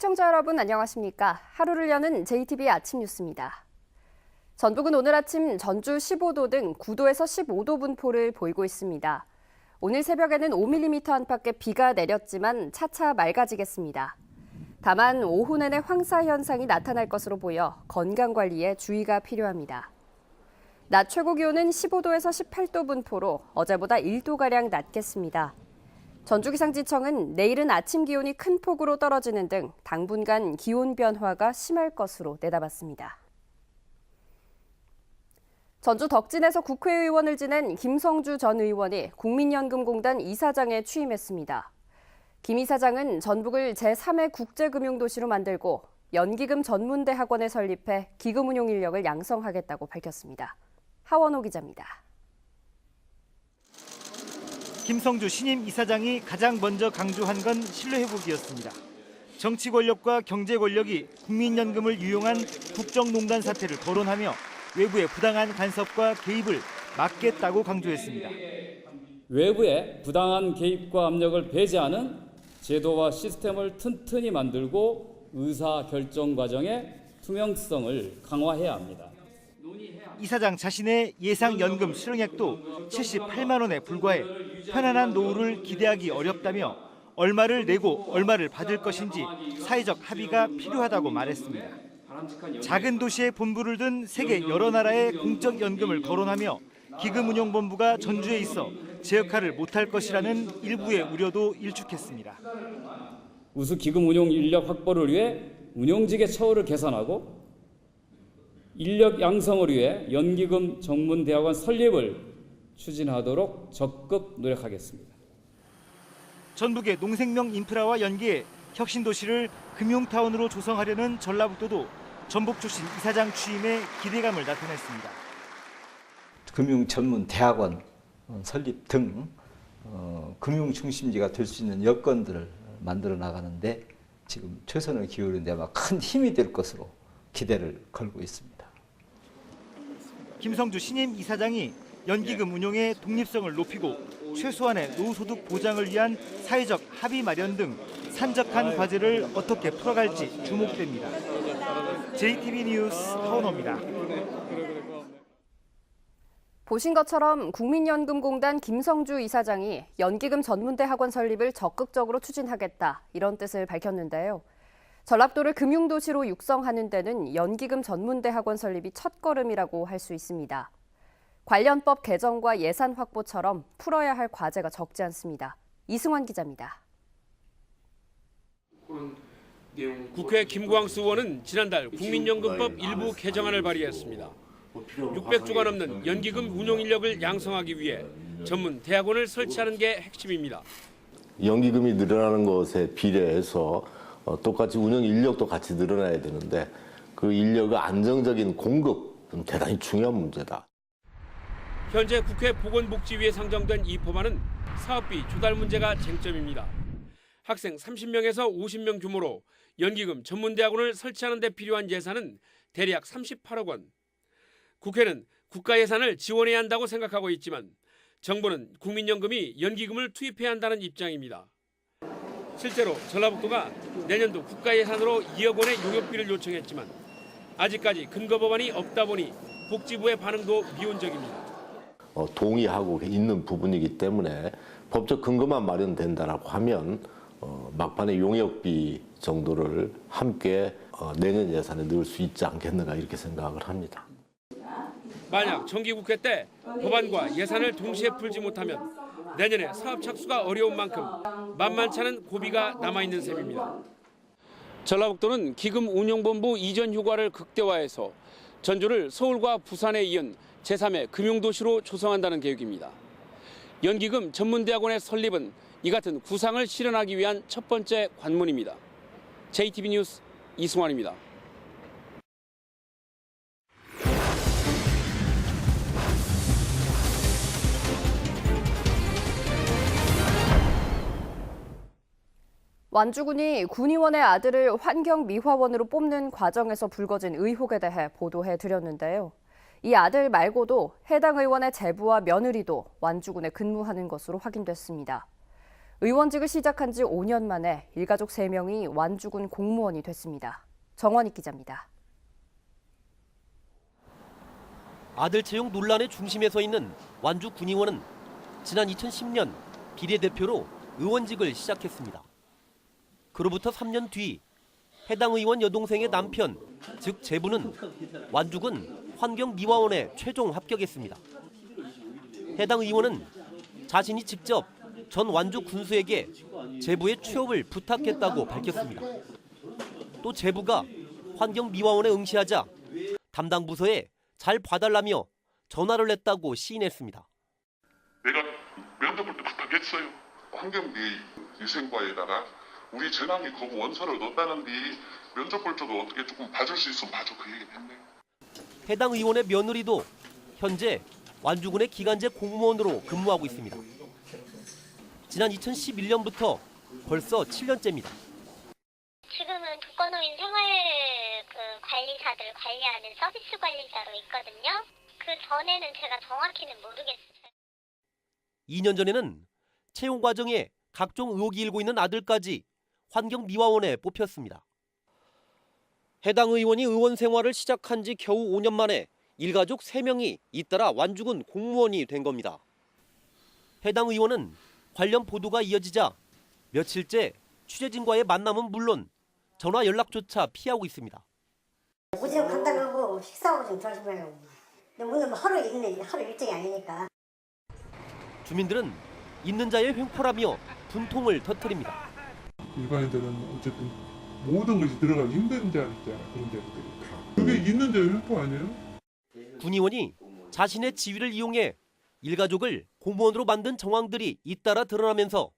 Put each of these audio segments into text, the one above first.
시청자 여러분 안녕하십니까? 하루를 여는 JTBC 아침 뉴스입니다. 전북은 오늘 아침 전주 15도 등 9도에서 15도 분포를 보이고 있습니다. 오늘 새벽에는 5mm 안팎의 비가 내렸지만 차차 맑아지겠습니다. 다만 오후 내내 황사 현상이 나타날 것으로 보여 건강관리에 주의가 필요합니다. 낮 최고 기온은 15도에서 18도 분포로 어제보다 1도가량 낮겠습니다. 전주기상지청은 내일은 아침 기온이 큰 폭으로 떨어지는 등 당분간 기온 변화가 심할 것으로 내다봤습니다. 전주 덕진에서 국회의원을 지낸 김성주 전 의원이 국민연금공단 이사장에 취임했습니다. 김 이사장은 전북을 제3의 국제금융도시로 만들고 연기금 전문대학원을 설립해 기금 운용 인력을 양성하겠다고 밝혔습니다. 하원호 기자입니다. 김성주 신임 이사장이 가장 먼저 강조한 건 신뢰회복이었습니다. 정치 권력과 경제 권력이 국민연금을 유용한 국정농단 사태를 거론하며 외부의 부당한 간섭과 개입을 막겠다고 강조했습니다. 외부의 부당한 개입과 압력을 배제하는 제도와 시스템을 튼튼히 만들고 의사결정 과정의 투명성을 강화해야 합니다. 이사장 자신의 예상 연금 수령액도 78만 원에 불과해 편안한 노후를 기대하기 어렵다며 얼마를 내고 얼마를 받을 것인지 사회적 합의가 필요하다고 말했습니다. 작은 도시에 본부를 둔 세계 여러 나라의 공적 연금을 거론하며 기금운용본부가 전주에 있어 제 역할을 못할 것이라는 일부의 우려도 일축했습니다. 우수 기금 운용 인력 확보를 위해 운용직의 처우를 개선하고 인력 양성을 위해 연기금 전문대학원 설립을 추진하도록 적극 노력하겠습니다. 전북의 농생명 인프라와 연계해 혁신도시를 금융타운으로 조성하려는 전라북도도 전북 출신 이사장 취임에 기대감을 나타냈습니다. 금융전문대학원 설립 등 금융 중심지가 될 수 있는 여건들을 만들어 나가는데 지금 최선을 기울이는 데 아마 큰 힘이 될 것으로 기대를 걸고 있습니다. 김성주 신임 이사장이 연기금 운용의 독립성을 높이고 최소한의 노후소득 보장을 위한 사회적 합의 마련 등 산적한 과제를 어떻게 풀어갈지 주목됩니다. JTBC 뉴스 하원호입니다. 보신 것처럼 국민연금공단 김성주 이사장이 연기금 전문대학원 설립을 적극적으로 추진하겠다 이런 뜻을 밝혔는데요. 전라북도를 금융도시로 육성하는 데는 연기금 전문대학원 설립이 첫걸음이라고 할 수 있습니다. 관련법 개정과 예산 확보처럼 풀어야 할 과제가 적지 않습니다. 이승환 기자입니다. 국회 김광수 의원은 지난달 국민연금법 일부 개정안을 발의했습니다. 600조가 넘는 연기금 운용 인력을 양성하기 위해 전문 대학원을 설치하는 게 핵심입니다. 연기금이 늘어나는 것에 비례해서 똑같이 운영 인력도 같이 늘어나야 되는데 그 인력의 안정적인 공급은 대단히 중요한 문제다. 현재 국회 보건복지위에 상정된 이 법안은 사업비 조달 문제가 쟁점입니다. 학생 30명에서 50명 규모로 연기금 전문대학원을 설치하는 데 필요한 예산은 대략 38억 원. 국회는 국가 예산을 지원해야 한다고 생각하고 있지만 정부는 국민연금이 연기금을 투입해야 한다는 입장입니다. 실제로 전라북도가 내년도 국가 예산으로 2억 원의 용역비를 요청했지만 아직까지 근거 법안이 없다 보니 복지부의 반응도 미온적입니다. 동의하고 있는 부분이기 때문에 법적 근거만 마련된다라고 하면 막판에 용역비 정도를 함께 내년 예산에 넣을 수 있지 않겠는가 이렇게 생각을 합니다. 만약 정기국회 때 법안과 예산을 동시에 풀지 못하면 내년에 사업 착수가 어려운 만큼 만만치 않은 고비가 남아있는 셈입니다. 전라북도는 기금운용본부 이전 휴가를 극대화해서 전주를 서울과 부산에 이은 제3의 금융도시로 조성한다는 계획입니다. 연기금 전문대학원의 설립은 이 같은 구상을 실현하기 위한 첫 번째 관문입니다. JTBC 뉴스 이승환입니다. 완주군이 군의원의 아들을 환경미화원으로 뽑는 과정에서 불거진 의혹에 대해 보도해드렸는데요. 이 아들 말고도 해당 의원의 제부와 며느리도 완주군에 근무하는 것으로 확인됐습니다. 의원직을 시작한 지 5년 만에 일가족 3명이 완주군 공무원이 됐습니다. 정원익 기자입니다. 아들 채용 논란의 중심에 서 있는 완주 군의원은 지난 2010년 비례대표로 의원직을 시작했습니다. 그로부터 3년 뒤 해당 의원 여동생의 남편, 즉 제부는 완주군 환경미화원에 최종 합격했습니다. 해당 의원은 자신이 직접 전 완주 군수에게 제부의 취업을 부탁했다고 밝혔습니다. 또 제부가 환경미화원에 응시하자 담당 부서에 잘 봐달라며 전화를 했다고 시인했습니다. 내가 면접을 부탁했어요. 환경미위생과에다가 우리 전함이 거부 원서를 넣었다는데 면접 볼 적을 어떻게 조금 봐줄 수 있으면 봐줘, 그 얘기를 했네요. 해당 의원의 며느리도 현재 완주군의 기간제 공무원으로 근무하고 있습니다. 지난 2011년부터 벌써 7년째입니다. 지금은 독거노인 생활 관리사들 관리하는 서비스 관리자로 있거든요. 그 전에는 제가 정확히는 모르겠어요. 2년 전에는 채용 과정에 각종 의혹이 일고 있는 아들까지 환경미화원에 뽑혔습니다. 해당 의원이 의원 생활을 시작한 지 겨우 5년 만에 일가족 3명이 잇따라 완주군 공무원이 된 겁니다. 해당 의원은 관련 보도가 이어지자 며칠째 취재진과의 만남은 물론 전화 연락조차 피하고 있습니다. 무지성 간단하고 식사하고 좀 들어주세요. 근데 오늘 하루 있네, 하루 일정이 아니니까. 주민들은 있는 자의 횡포라며 분통을 터뜨립니다. 일반인들은 어쨌든 모든 것이 들어가기 힘든 자리 있잖아, 그런 자리들이. 그게 있는 자의 횡포 아니에요? 군의원이 자신의 지위를 이용해 일가족을 공무원으로 만든 정황들이 잇따라 드러나면서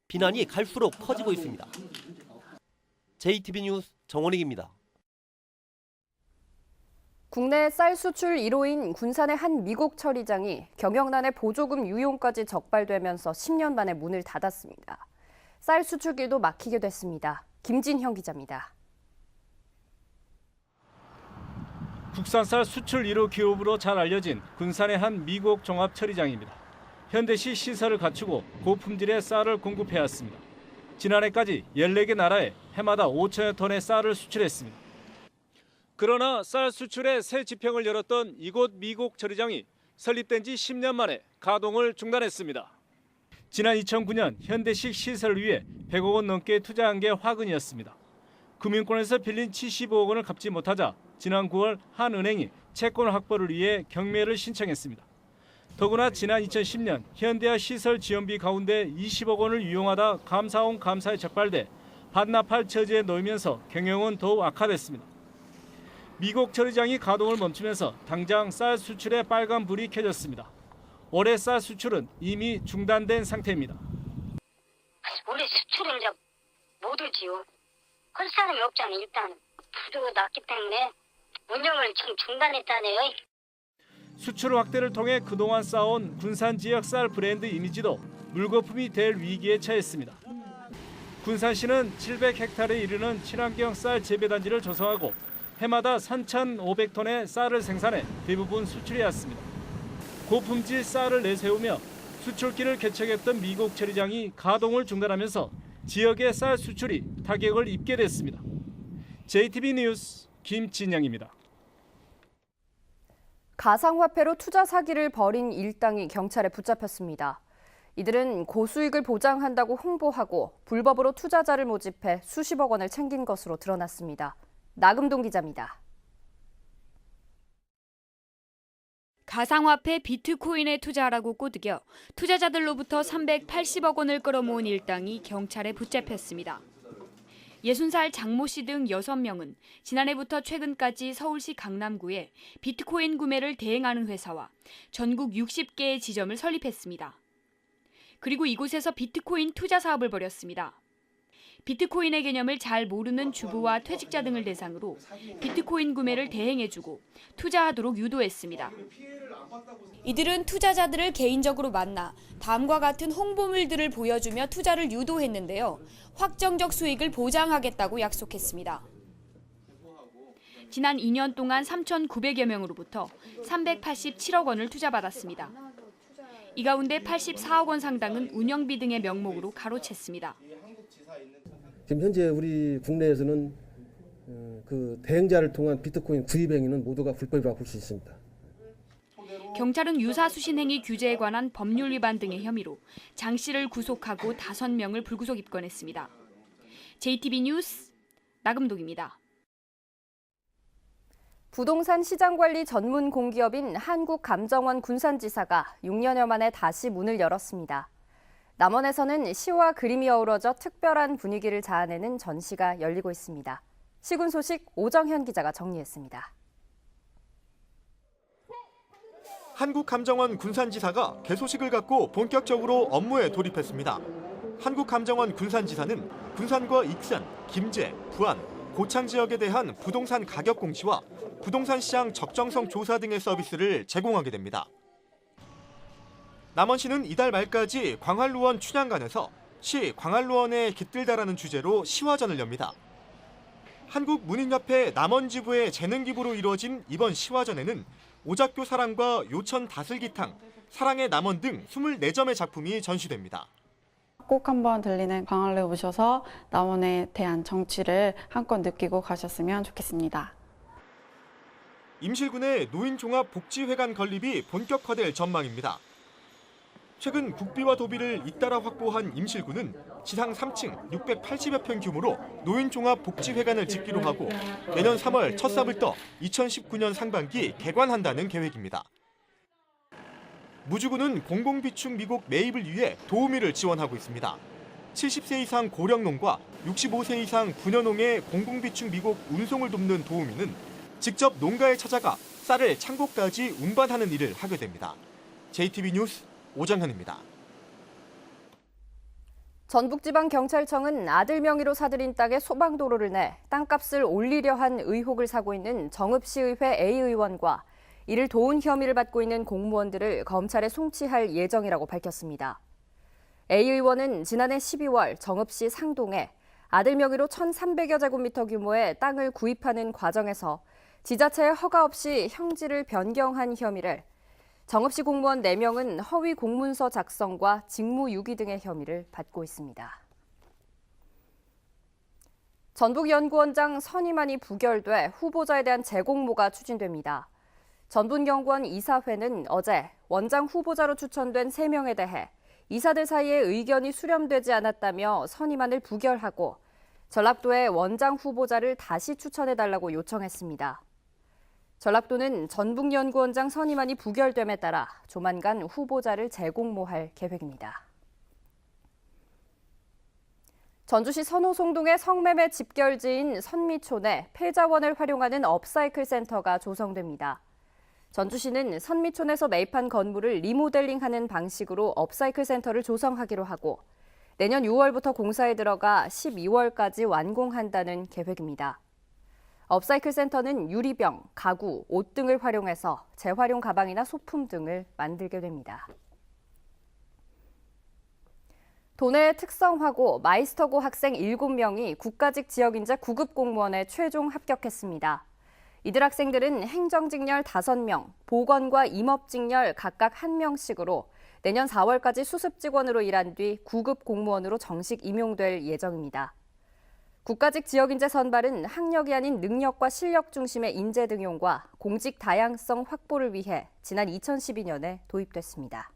비난이 갈수록 커지고 있습니다. JTB 뉴스 정원익입니다. 국내 쌀 수출 1호인 군산의 한 미국 처리장이 경영난에 보조금 유용까지 적발되면서 10년 만에 문을 닫았습니다. 쌀 수출길도 막히게 됐습니다. 김진형 기자입니다. 국산쌀 수출 1호 기업으로 잘 알려진 군산의 한 미국 종합 처리장입니다. 현대시 시설을 갖추고 고품질의 쌀을 공급해왔습니다. 지난해까지 14개 나라에 해마다 5천여 톤의 쌀을 수출했습니다. 그러나 쌀 수출의 새 지평을 열었던 이곳 미국 처리장이 설립된 지 10년 만에 가동을 중단했습니다. 지난 2009년 현대식 시설을 위해 100억 원 넘게 투자한 게 화근이었습니다. 금융권에서 빌린 75억 원을 갚지 못하자 지난 9월 한 은행이 채권 확보를 위해 경매를 신청했습니다. 더구나 지난 2010년 현대화 시설 지원비 가운데 20억 원을 유용하다 감사원 감사에 적발돼 반납할 처지에 놓이면서 경영은 더욱 악화됐습니다. 미국 처리장이 가동을 멈추면서 당장 쌀 수출에 빨간불이 켜졌습니다. 올해 쌀 수출은 이미 중단된 상태입니다. 올해 수출은 이제 못 오지요. 할 사람이 없잖아요. 일단 부도가 났기 때문에 운영을 지금 중단했잖아요. 수출 확대를 통해 그동안 쌓아온 군산 지역 쌀 브랜드 이미지도 물거품이 될 위기에 처했습니다. 군산시는 700헥타르에 이르는 친환경 쌀 재배단지를 조성하고 해마다 3,500톤의 쌀을 생산해 대부분 수출해왔습니다. 고품질 쌀을 내세우며 수출길을 개척했던 미국 처리장이 가동을 중단하면서 지역의 쌀 수출이 타격을 입게 됐습니다. JTB 뉴스 김진영입니다. 가상화폐로 투자 사기를 벌인 일당이 경찰에 붙잡혔습니다. 이들은 고수익을 보장한다고 홍보하고 불법으로 투자자를 모집해 수십억 원을 챙긴 것으로 드러났습니다. 나금동 기자입니다. 가상화폐 비트코인에 투자하라고 꼬드겨 투자자들로부터 380억 원을 끌어모은 일당이 경찰에 붙잡혔습니다. 60살 장모 씨 등 6명은 지난해부터 최근까지 서울시 강남구에 비트코인 구매를 대행하는 회사와 전국 60개의 지점을 설립했습니다. 그리고 이곳에서 비트코인 투자 사업을 벌였습니다. 비트코인의 개념을 잘 모르는 주부와 퇴직자 등을 대상으로 비트코인 구매를 대행해주고 투자하도록 유도했습니다. 이들은 투자자들을 개인적으로 만나 다음과 같은 홍보물들을 보여주며 투자를 유도했는데요. 확정적 수익을 보장하겠다고 약속했습니다. 지난 2년 동안 3,900여 명으로부터 387억 원을 투자받았습니다. 이 가운데 84억 원 상당은 운영비 등의 명목으로 가로챘습니다. 지금 현재 우리 국내에서는 그 대행자를 통한 비트코인 구입 행위는 모두가 불법이라고 볼 수 있습니다. 경찰은 유사 수신 행위 규제에 관한 법률 위반 등의 혐의로 장 씨를 구속하고 5명을 불구속 입건했습니다. JTB 뉴스 나금동입니다. 부동산 시장관리 전문 공기업인 한국감정원 군산지사가 6년여 만에 다시 문을 열었습니다. 남원에서는 시와 그림이 어우러져 특별한 분위기를 자아내는 전시가 열리고 있습니다. 시군 소식 오정현 기자가 정리했습니다. 한국감정원 군산지사가 개소식을 갖고 본격적으로 업무에 돌입했습니다. 한국감정원 군산지사는 군산과 익산, 김제, 부안, 고창 지역에 대한 부동산 가격 공시와 부동산 시장 적정성 조사 등의 서비스를 제공하게 됩니다. 남원시는 이달 말까지 광활루원 춘향관에서 시 광활루원에 깃들다라는 주제로 시화전을 엽니다. 한국문인협회 남원지부의 재능기부로 이루어진 이번 시화전에는 오작교 사랑과 요천 다슬기탕, 사랑의 남원 등 24점의 작품이 전시됩니다. 꼭 한번 들리는 광활루에 오셔서 남원에 대한 정취를 한껏 느끼고 가셨으면 좋겠습니다. 임실군의 노인종합복지회관 건립이 본격화될 전망입니다. 최근 국비와 도비를 잇따라 확보한 임실군은 지상 3층 680여 평 규모로 노인종합복지회관을 짓기로 하고 내년 3월 첫 삽을 떠 2019년 상반기 개관한다는 계획입니다. 무주군은 공공비축 미국 매입을 위해 도우미를 지원하고 있습니다. 70세 이상 고령농과 65세 이상 부녀농의 공공비축 미국 운송을 돕는 도우미는 직접 농가에 찾아가 쌀을 창고까지 운반하는 일을 하게 됩니다. JTB 뉴스 오정현입니다. 전북지방경찰청은 아들 명의로 사들인 땅에 소방도로를 내 땅값을 올리려 한 의혹을 사고 있는 정읍시의회 A 의원과 이를 도운 혐의를 받고 있는 공무원들을 검찰에 송치할 예정이라고 밝혔습니다. A 의원은 지난해 12월 정읍시 상동에 아들 명의로 1,300여 제곱미터 규모의 땅을 구입하는 과정에서 지자체의 허가 없이 형지를 변경한 혐의를, 정읍시 공무원 4명은 허위 공문서 작성과 직무유기 등의 혐의를 받고 있습니다. 전북연구원장 선임안이 부결돼 후보자에 대한 재공모가 추진됩니다. 전북연구원 이사회는 어제 원장 후보자로 추천된 3명에 대해 이사들 사이에 의견이 수렴되지 않았다며 선임안을 부결하고 전락도의 원장 후보자를 다시 추천해달라고 요청했습니다. 전락도는 전북연구원장 선임안이 부결됨에 따라 조만간 후보자를 재공모할 계획입니다. 전주시 선호송동의 성매매 집결지인 선미촌에 폐자원을 활용하는 업사이클 센터가 조성됩니다. 전주시는 선미촌에서 매입한 건물을 리모델링하는 방식으로 업사이클 센터를 조성하기로 하고 내년 6월부터 공사에 들어가 12월까지 완공한다는 계획입니다. 업사이클 센터는 유리병, 가구, 옷 등을 활용해서 재활용 가방이나 소품 등을 만들게 됩니다. 도내 특성화고 마이스터고 학생 7명이 국가직 지역인재 9급 공무원에 최종 합격했습니다. 이들 학생들은 행정직렬 5명, 보건과 임업직렬 각각 1명씩으로 내년 4월까지 수습직원으로 일한 뒤 9급 공무원으로 정식 임용될 예정입니다. 국가직 지역인재 선발은 학력이 아닌 능력과 실력 중심의 인재 등용과 공직 다양성 확보를 위해 지난 2012년에 도입됐습니다.